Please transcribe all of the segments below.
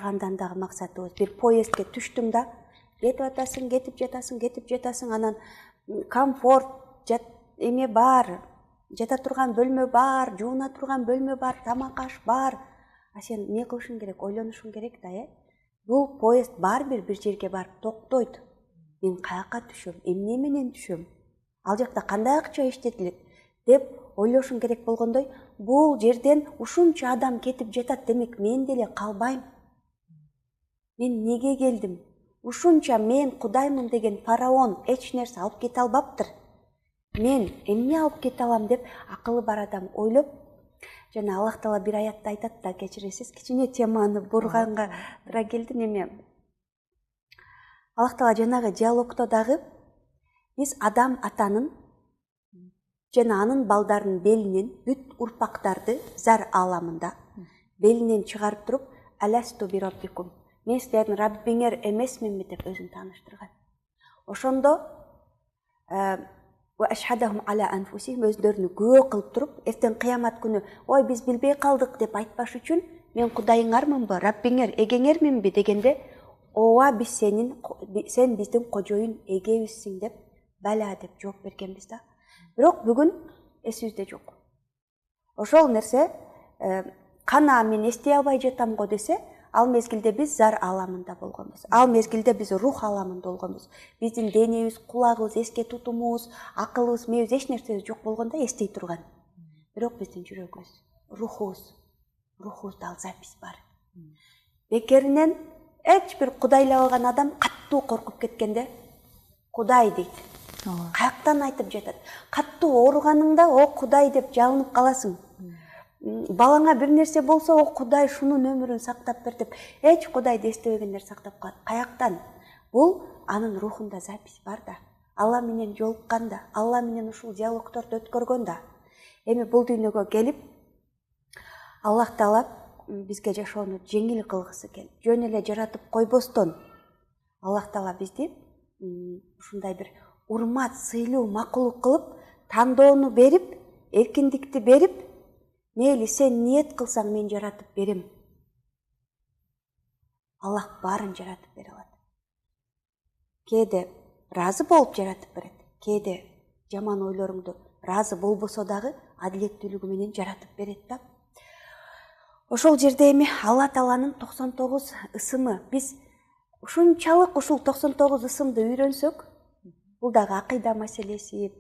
баргандан дагы максатыбыз. Бир поездге түштүң да, кетип атасың, кетип жатасың, анан комфорт, эме бар, жата турган бөлмө бар, жууна турган бөлмө бар, тамак аш бар. А сен не кылышың керек, ойлонушуң керек да, Бул поезд бир жерге барып токтойт. Мен каяка түшөм, эмне менен түшөм? Ал жакта кандай акча иштетилет деп ойлошуң керек болгондой, бул жерден ушунча адам кетип жатат, демек мен деле калбайм. Мен неге келдим? Ушунча мен Кудаймын деген фараон эч нерсе алып кете албаптыр. Мен эмне алып кете алам деп акылы бар адам ойлоп, жана Аллах Таала бир аятта айтат да, кечиресиз, кичине теманы бурганга тура келди неме. Аллах Таала жанагы диалогто дагы биз адам атанын жана анын балдарынын белинен бүт урпактарды зар аламында белинен чыгарып туруп, аласту би раббикум, мен силердин Раббиңер эмесминби деп өзүн тааныштырган. Ошондо ашхадахум аля анфусихим, өздөрүнү күбө кылып туруп, эртең кыямат күнү ой биз билбей калдык деп айтпаш үчүн, мен Кудайыңармынбы, Раббиңер, эгеңерминби дегенде, ооба биз сен биздин кожоюн эгебизсиң деп, бала деп жооп бергенбиз да. Бирок бүгүн эсибизде жок. Ошол нерсе кана мен эстей албай жатам го десе, ал мезгилде биз зар аламында болгонбуз. Ал мезгилде биз рух аламында болгонбуз. Биздин денебиз, кулагыбыз, эске тутумубуз, акылыбыз, мээбиз, эч нерсебиз жок болгондо эстей турган. Бирок биздин жүрөгүбүз, рухубузда ал запись бар. Бекеринен эч бир кудайлап алган адам каттуу коркуп кеткенде, Кудай дейт. Каяктан айтып жатат? Каттуу ооруганыңда, о Кудай деп жалынып каласың. Балаңа бир нерсе болсо, о Кудай шунун өмүрүн сактап бер деп, эч Кудайды эстебегендер сактап калат. Каяктан? Бул анын рухунда запись бар да. Алла менен жолукканда, Алла менен ушул диалогторду өткөргөндө. Эми бул дүйнөгө келип, Аллах Таала бизге жашоону жеңил кылгысы келип, жөн эле жаратып койбостон, Аллах Таала бизди ушундай бир урмат, сыйлуу, макулук кылып, тандоону берип, эркиндикти берип, мейли сен ниет кылсаң мен жаратып берем. Аллах баарын жаратып бере алат. Кээде разы болуп жаратып берет, кээде жаман ойлоруңду разы болбосо дагы адилеттүүлүгү менен жаратып берет да. Ошол жерде эми Алла Тааланын 99 ысымы, биз ушунчалык ушул 99 ысымды үйрөнсөк, бул дагы акыйда маселеси,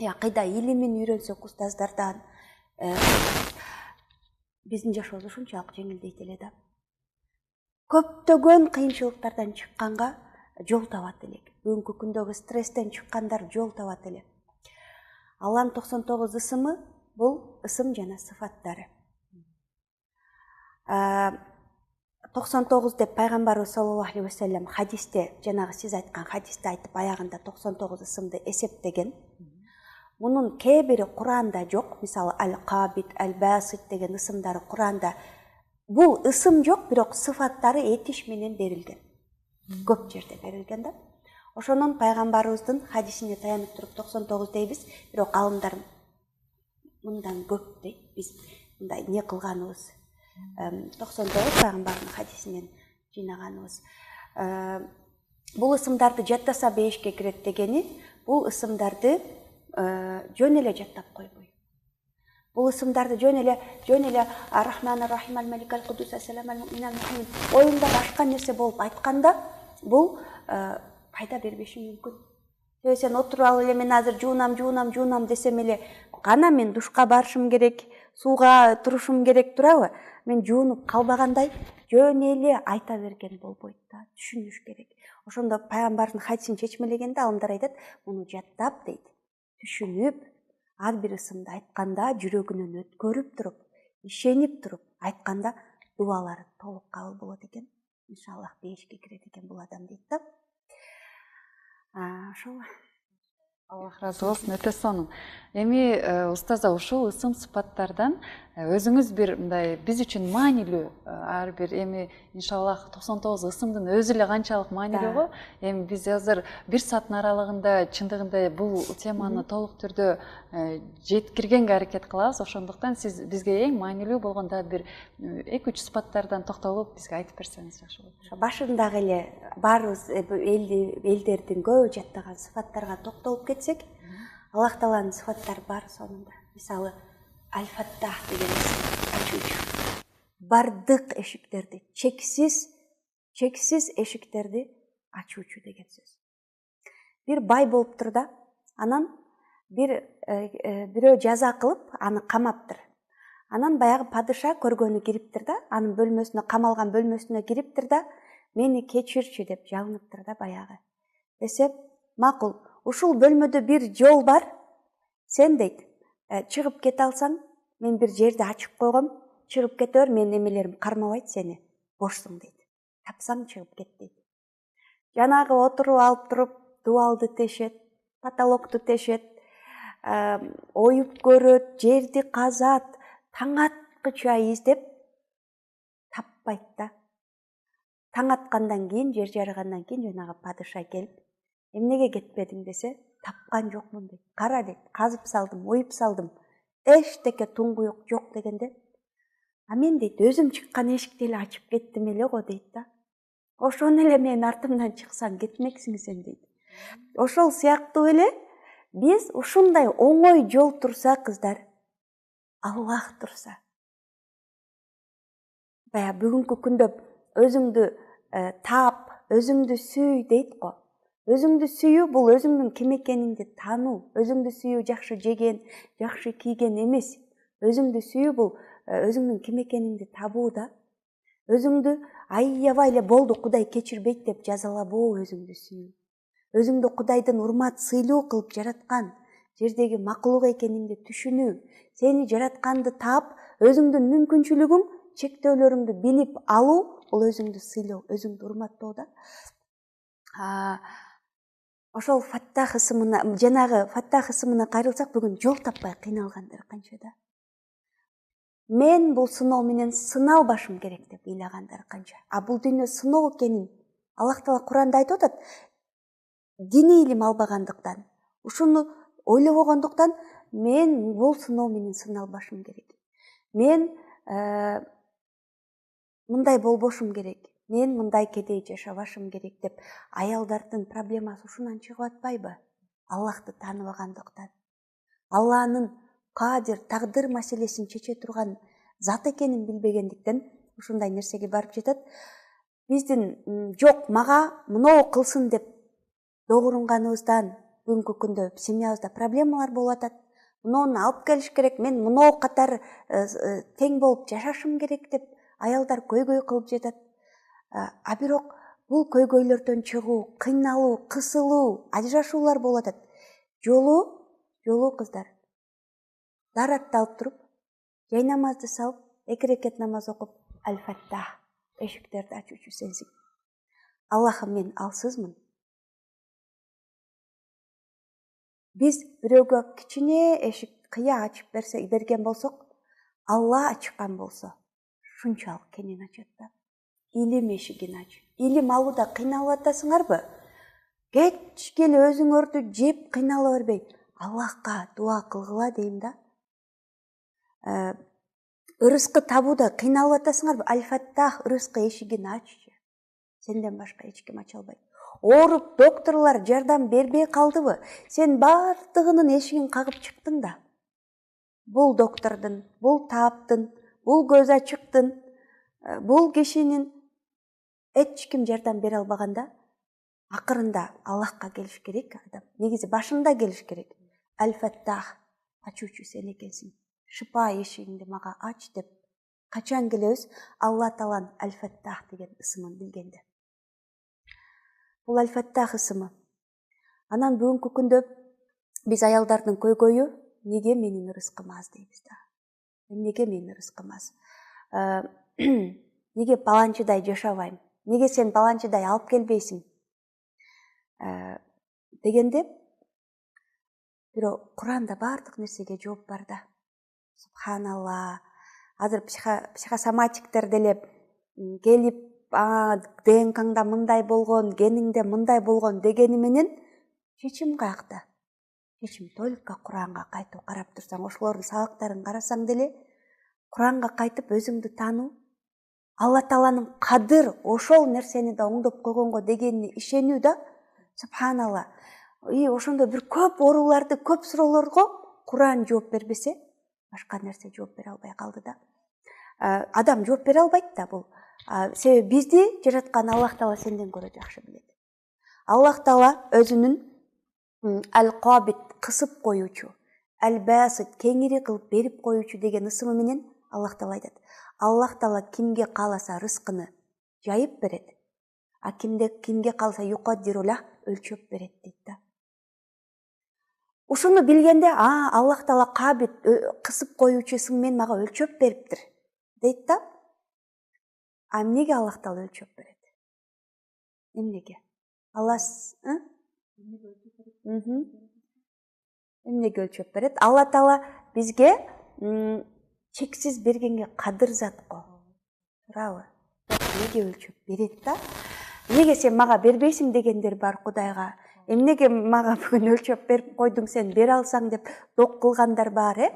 акыйда илимин үйрөнсөк устаздардан, биздин жашообуз ушунчалык жеңилдейт эле да. Көптөгөн кыйынчылыктардан чыкканга жол табат элек. Бүгүнкү күндөгү стресстен чыккандар жол табат элек. Алланын 99 ысымы бул ысым жана сыфаттары. 99 деп пайгамбарыбыз саллаллаху алейхи ва саллям хадисте, жанагы сиз айткан хадисте айтып, аягында 99 ысымды эсептеген. Мунун кээ бири Куранда жок, мисалы Аль-Кабит, Аль-Басит деген ысымдары Куранда. Бул ысым жок, бирок сыфаттары этиш менен берилген. Көп жерде берилген да. Ошонун пайгамбарыбыздын хадисине таянып туруп 99 дейбиз, бирок алымдар мындан көп дейт. Биз мындай не кылганыбыз 99 пайгамбардын хадисинен жыйнаганыбыз. Бул ысымдарды жаттаса бейишке кирет дегени, бул ысымдарды жөн эле жаттап койбой. Бул ысымдарды жөн эле Ар-Рахман Ар-Рахим Аль-Малик Аль-Кудус Ас-Салам Аль-Мумин Аль-Мухеймин оюнда башка нерсе болуп айтканда, бул пайда бербеши мүмкүн. Сен отуруп ал эле, мен азыр жуунам десем эле, кана мен душка барышым керек, сууга турушум керек турабы? Мен жуунуп калбагандай жөн эле айта берген болбойт да, түшүнүш керек. Ошондо пайгамбардын хадисин чечмелегенде алымдар айтат, муну жаттап дейт, түшүнүп, ар бир ысымды айтканда жүрөгүнөн өткөрүп туруп, ишенип туруп айтканда дуалары толук кабыл болот экен. Иншаллах бейишке кирет экен бул адам дейт да. Ошол Аллах разы болсын, өте сонун. Эми устаза ушул ысым сыпаттардан өзүңүз бир мындай биз үчүн маанилүү ар бир эми иншаллах 99 ысымдын өзү эле канчалык маанилүү го. Эми биз азыр 1 сааттын аралыгында чындыгында бул теманы толук түрдө жеткиргенге аракет кылабыз. Ошондуктан сиз бизге эң маанилүү болгон дагы бир 2-3 сыпаттардан токтолуп бизге айтып берсеңиз жакшы болот. Башындагы эле баарыбыз элдердин көбү жаттаган сыфаттарга токтолуп кетсек, Аллах Тааланын сыфаттары бар сонунда. Мисалы, Аль-Фаттах деген ачуучу. Бардык эшиктерди, чексиз эшиктерди ачуучу деген сөз. Бир бай болуптур да, анан бирөө жаза кылып, аны камаптыр. Анан баягы падыша көргөнү кириптир да, анын бөлмөсүнө, камалган бөлмөсүнө кириптир да, мени кечирчи деп жалыныптыр да баягы. Десе, макул, ушул бөлмөдө бир жол бар, сен дейт, чыгып кете алсаң, мен бир жерди ачып койгом, чыгып кете бер, менин эмелерим кармабайт сени, бошсуң дейт. Тапсаң чыгып кет дейт. Жанагы отуруп алып туруп, дубалды тешет, потолокту тешет, оюп көрөт, жерди казат, таң аткыча издеп таппайт да. Таң аткандан кийин, жер жарыгандан кийин жанагы падыша келип, эмнеге кетпедиң десе, тапкан жокмун дейт. Кара дейт, казып салдым, оюп салдым, эчтеке туңгуюк жок дегенде, а мен дейт, өзүм чыккан эшикти эле ачып кеттим эле го дейт да. Ошону эле менин артымдан чыксаң кетмексиң сен дейт. Ошол сыяктуу эле биз ушундай оңой жол турса, кыздар, Аллах турса. Бая бүгүнкү күндө өзүңдү таап, өзүңдү сүй дейт го. Өзүңдү сүйүү бул өзүңдүн ким экениңди таануу. Өзүңдү сүйүү жакшы жеген, жакшы кийген эмес. Өзүңдү сүйүү бул өзүңдүн ким экениңди табуу да. Өзүңдү аябай эле болду, Кудай кечирбейт деп жазалабоо өзүңдү сүйүү. Өзүңдү Кудайдын урмат сыйлуу кылып жараткан жердеги макулук экениңди түшүнүү, сени жаратканды таап, өзүңдүн мүмкүнчүлүгүң, чектөөлөрүңдү билип алуу, бул өзүңдү сыйлоо, өзүңдү урматтоо да. Ошол Фаттах ысымына, жанагы Фаттах ысымына кайрылсак, бүгүн жол таппай кыйналгандар канча да. Мен бул сыноо менен сыналбашым керек деп ыйлагандар канча. А бул дүйнө сыноо экенин Аллах Таала Куранда айтып атат. Диний илим албагандыктан, ушуну ойлобогондуктан мен бул сыноо менен сыналбашым керек. Мен мындай болбошум керек. Мен мындай кедей жашабашым керек деп аялдардын проблемасы ушунан чыгып атпайбы? Аллахты тааныбагандыктан. Алланын кадир, тагдыр маселесин чече турган зат экенин билбегендиктен ушундай нерсеге барып жетет. Биздин жок, мага мыноо кылсын деп догурунганыбыздан бүгүнкү күндө семьябызда проблемалар болуп атат. Мыноону алып келиш керек, мен мыноо катары тең болуп жашашым керек деп аялдар көйгөй кылып жатат. А бирок бул көйгөйлөрдөн чыгуу, кыйналуу, кысылуу, ажырашуулар болуп атат. Жолу кыздар. Даратты алып туруп, жай намазды салып, 2 рекет намаз окуп, Аль-Фаттах, эшиктерди ачуучу сенсиң. Аллахым, мен алсызмын. Биз бирөөгө кичине эшик кыя ачып берген болсок, Алла ачкан болсо, шунчалык кенен ачат да. Илим эшигин ач. Илим алууда кыйналып атасыңарбы? Кечкеле өзүңөрдү жеп кыйнала бербей, Аллахка дуа кылгыла дейм да. Ырыскы табууда кыйналып атасыңарбы? Аль-Фаттах, ырыскы эшигин аччы. Сенден башка эч ким ача албайт. Ооруп, докторлор жардам бербей калдыбы? Сен бардыгынын эшигин кагып чыктың да. Бул доктордун, бул тааптын, бул көз ачыктын, бул кишинин эч ким жардам бере албаганда, акырында Аллахка келиш керек адам. Негизи башында келиш керек. Аль-Фаттах, ачуучу сен экенсиң. Шыпа эшигиңди мага ач деп качан келебиз? Алла Тааланын Аль-Фаттах деген ысымын билгенде. Бул Аль-Фаттах ысымы. Анан бүгүнкү күндө биз аялдардын көйгөйү, неге менин ырыскым аз дейбиз да. Неге менин ырыскым аз? Неге баланчыдай жашабайм? Неге сен баланчыдай алып келбейсиң? Дегенде Бирок Куранда бардык нерсеге жооп бар да. Субханалла. Азыр психосоматиктер деле келип, ДНКңда мындай болгон, гениңде мындай болгон дегени менен чечим каякта? Чечим только Куранга кайтып карап турсаң, ошолордун сабактарын карасаң деле, Куранга кайтып өзүңдү таануу, Алла Тааланын кадыр ошол нерсени да оңдоп койгонго дегенине ишенүү да, субханалла. Ошондо бир көп ооруларды, көп суроолорго Куран жооп бербесе, башка нерсе жооп бере албай калды да. Адам жооп бере албайт да бул. Себеби бизди жараткан Аллах Таала сенден көрө жакшы билет. Аллах Таала өзүнүн Ал-Кабит кысып коюучу, Ал-Басит кеңири кылып берип коюучу деген ысымы менен Аллах Таала айтат. Аллах Таала кимге кааласа рызкыны жайып берет, кимге кааласа юкаддирула өлчөп берет дейт да. Ушуну билгенде, Аллах Таала Кабит кысып коюучу ысым менен мага өлчөп бериптир дейт да. Эмнеге Аллах Таала өлчөп берет? Эмнеге? Эмнеге өлчөп берет? Алла Таала бизге чексиз бергенге кадыр зат го. Туурабы? Эмнеге өлчөп берет да? Эмнеге сен мага бербейсиң дегендер бар Кудайга. Эмнеге мага бүгүн өлчөп берип койдуң, сен бере алсаң деп док кылгандар бар,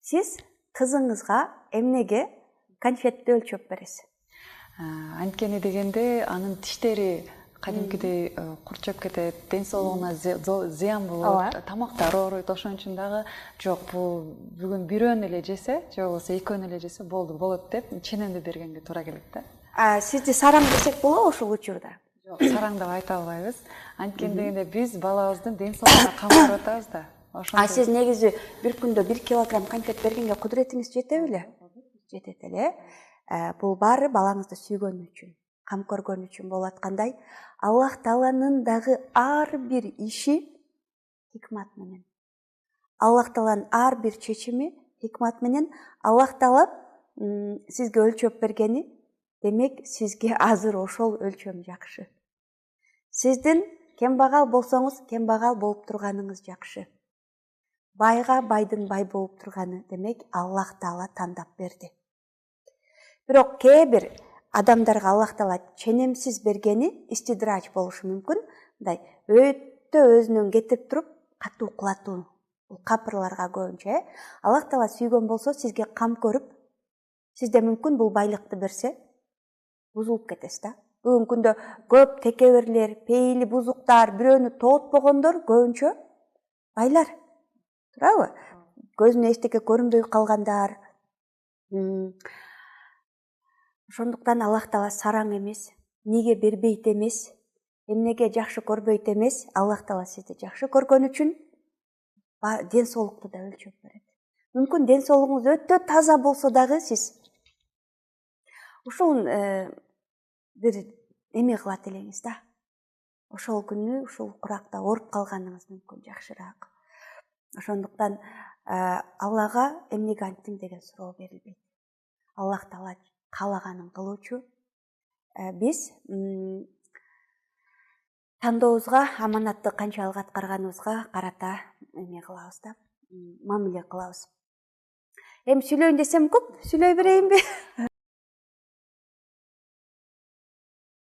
Сиз кызыңызга эмнеге конфетти өлчөп бересиз? Анткени дегенде анын тиштери кадимкидей курчап кетет, ден соолугуна зыян болот, тамактары ооруйт. Ошон үчүн дагы жок, бул бүгүн бирөөнү эле жесе, же болбосо экөөнү эле жесе болот деп ченемди бергенге туура келет да. Сизди сараң десек болобу ошол учурда? Жок, сараң деп айта албайбыз. Анткени дегенде биз балабыздын ден соолугуна кам көрүп атабыз да. Сиз негизи бир күндө 1 килограмм конфет бергенге кудуретиңиз жете беле? Жетет эле. Бул баары балаңызды сүйгөн үчүн, кам көргөн үчүн болуп аткандай, Аллах Тааланын дагы ар бир иши хикмат менен. Аллах Тааланын ар бир чечими хикмат менен. Аллах Таала сизге өлчөп бергени, демек сизге азыр ошол өлчөм жакшы. Сиздин кембагал болсоңуз, кембагал болуп турганыңыз жакшы. Байга байдын бай болуп турганы, демек Аллах Таала тандап берди. Бирок кээ бир адамдарга Аллах Таала ченемсиз бергени истидрач болушу мүмкүн. Мындай өтө өзүнөн кетирип туруп, катуу кулатуу. Бул капырларга көбүнчө, Аллах Таала сүйгөн болсо, сизге кам көрүп, сизде мүмкүн бул байлыкты берсе, бузулуп кетесиз да. Бүгүнкү күндө көп текеберлер, пейили бузуктар, бирөөнү тоотпогондор көбүнчө байлар. Туурабы? Көзүнө эчтеке көрүнбөй калгандар. Ошондуктан Аллах Таала сараң эмес, неге бербейт эмес, эмнеге жакшы көрбөйт эмес, Аллах Таала сизди жакшы көргөн үчүн ден соолукту да өлчөп берет. Мүмкүн ден соолугуңуз өтө таза болсо дагы сиз ушул бир эме кылат элеңиз да. Ошол күнү ушул куракта ооруп калганыңыз мүмкүн жакшыраак. Ошондуктан Аллага эмнеге анттиң деген суроо берилбейт. Аллах Таала каалаганын кылуучу. Биз тандообузга, аманатты канчалык аткарганыбызга карата эме кылабыз да, мамиле кылабыз. Эми сүйлөйүн десем көп, сүйлөй берейинби?